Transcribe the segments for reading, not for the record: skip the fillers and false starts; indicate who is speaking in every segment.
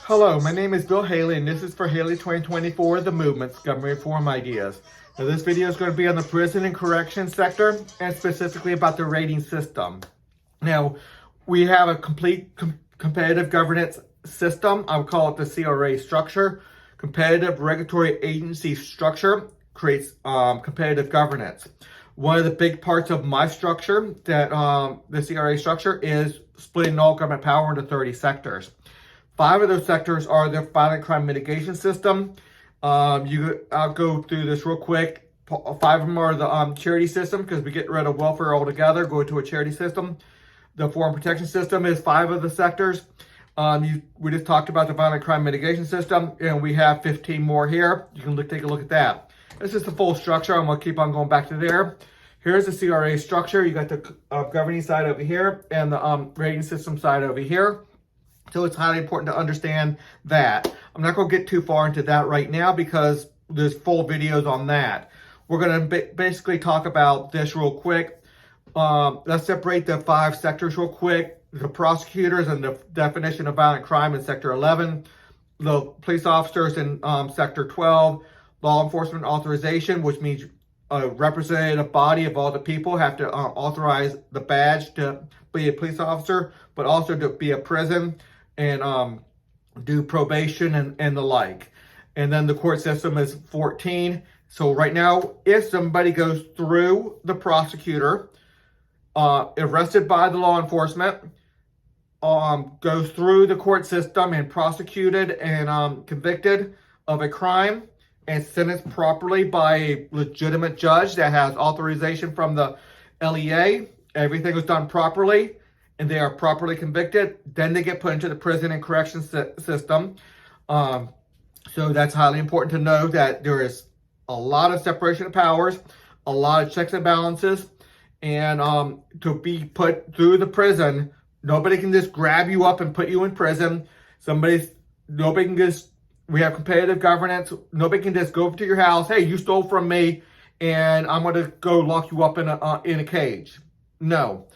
Speaker 1: Hello, my name is Bill Haley, and this is for Haley2024 the Movement's Government Reform Ideas. Now, this video is going to be on the prison and correction sector, and specifically about the rating system. Now, we have a complete competitive governance system. I would call it the CRA structure. Competitive regulatory agency structure creates competitive governance. One of the big parts of my structure, that the CRA structure, is splitting all government power into 30 sectors. 5 of those sectors are the violent crime mitigation system. I'll go through this real quick. 5 of them are the charity system, because we get rid of welfare altogether, go to a charity system. The foreign protection system is 5 of the sectors. We just talked about the violent crime mitigation system, and we have 15 more here. You can take a look at that. This is the full structure. I'm going to keep on going back to there. Here's the CRA structure. You got the governing side over here and the rating system side over here. So it's highly important to understand that. I'm not going to get too far into that right now because there's full videos on that. We're going to basically talk about this real quick. Let's separate the 5 sectors real quick. The prosecutors and the definition of violent crime in Sector 11. The police officers in Sector 12. Law enforcement authorization, which means a representative body of all the people have to authorize the badge to be a police officer, but also to be a prison and do probation and the like. And then the court system is 14. So right now, if somebody goes through the prosecutor, arrested by the law enforcement, goes through the court system and prosecuted and convicted of a crime and sentenced properly by a legitimate judge that has authorization from the LEA, everything was done properly, and they are properly convicted, then they get put into the prison and correction system. So that's highly important to know that there is a lot of separation of powers, a lot of checks and balances, and to be put through the prison, nobody can just grab you up and put you in prison. Nobody can just, we have competitive governance. Nobody can just go to your house, hey, you stole from me, and I'm going to go lock you up in a cage. No.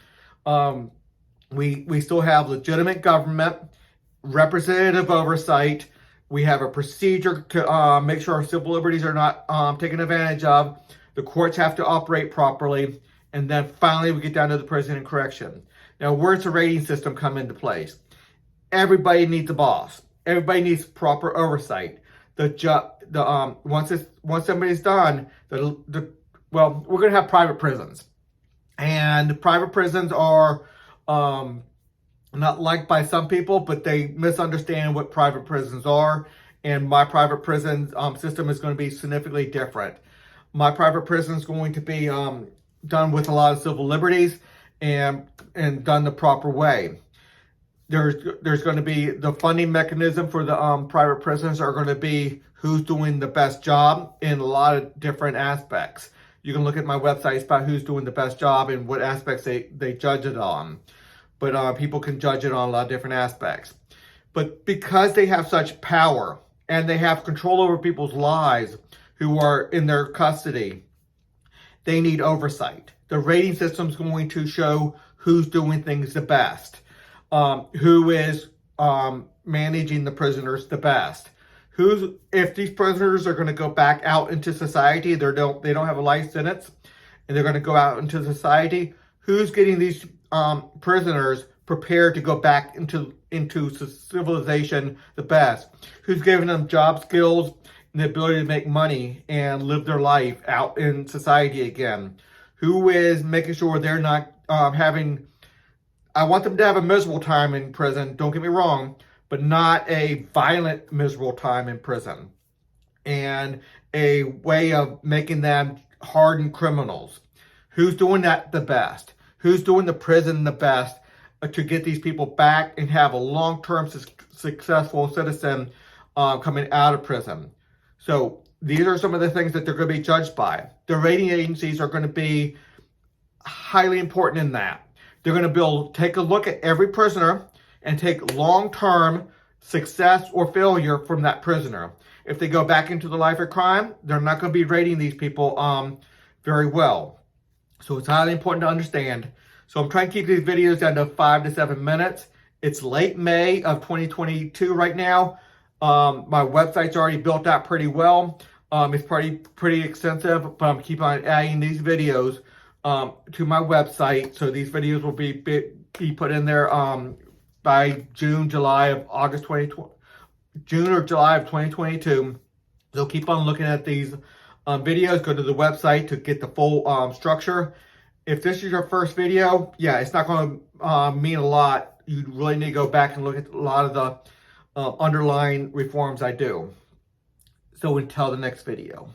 Speaker 1: We still have legitimate government, representative oversight. We have a procedure to make sure our civil liberties are not taken advantage of. The courts have to operate properly. And then finally, we get down to the prison and correction. Now, where's the rating system come into place? Everybody needs a boss. Everybody needs proper oversight. Once somebody's done, we're going to have private prisons. And private prisons are not liked by some people, but they misunderstand what private prisons are. And my private prison system is going to be significantly different. My private prison is going to be done with a lot of civil liberties and done the proper way. There's going to be the funding mechanism for the private prisons are going to be who's doing the best job in a lot of different aspects. You can look at my websites about who's doing the best job and what aspects they judge it on. But people can judge it on a lot of different aspects. But because they have such power and they have control over people's lives who are in their custody, they need oversight. The rating system is going to show who's doing things the best, who is managing the prisoners the best. If these prisoners are going to go back out into society, they don't have a life sentence, and they're going to go out into society, who's getting these prisoners prepared to go back into civilization the best? Who's giving them job skills and the ability to make money and live their life out in society again? Who is making sure they're not having... I want them to have a miserable time in prison, don't get me wrong, but not a violent, miserable time in prison. And a way of making them hardened criminals. Who's doing that the best? Who's doing the prison the best to get these people back and have a long-term successful citizen coming out of prison? So these are some of the things that they're going to be judged by. The rating agencies are going to be highly important in that. They're going to take a look at every prisoner and take long-term success or failure from that prisoner. If they go back into the life of crime, they're not going to be rating these people very well. So it's highly important to understand. So I'm trying to keep these videos down to 5 to 7 minutes. It's late May of 2022 right now. My website's already built out pretty well. It's pretty extensive, but I'm keep on adding these videos to my website. So these videos will be put in there by June, July of August 2020, June or July of 2022. So keep on looking at these videos. Go to the website to get the full structure. If this is your first video, yeah, it's not going to mean a lot. You really need to go back and look at a lot of the underlying reforms I do. So until the next video.